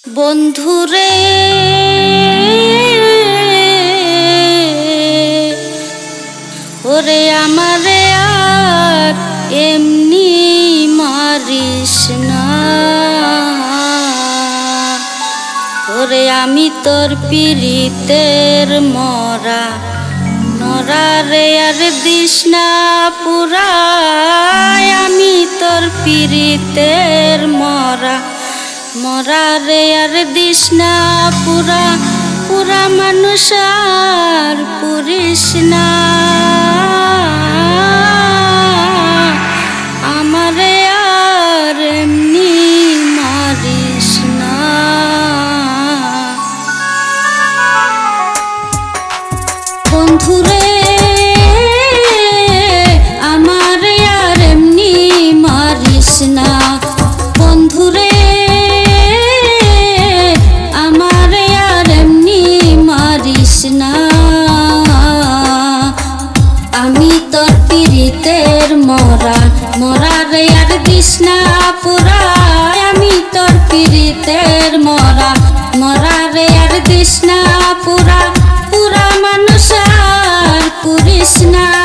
বন্ধুরে ওরে আমারে আর এমনি মারিস না ওরে আমি তোর পিরিতের মরা মরা রে আর দিস না পুরায় আমি তোর পিরিতের মরা মরা রে আর দিস না পুরা পুরা মানুষ আর পুরিস না আমারে আর এমনি মারিস না বন্ধুরে আমারে আর এমনি মারিস না বন্ধুরে আমি তোর পিরিতের মরা মরা রে আর দিস না পুরা আমি তোর পিরিতের মরা মরা রে আর দিস না পুরা পুরা মানুষ আর পুরিস না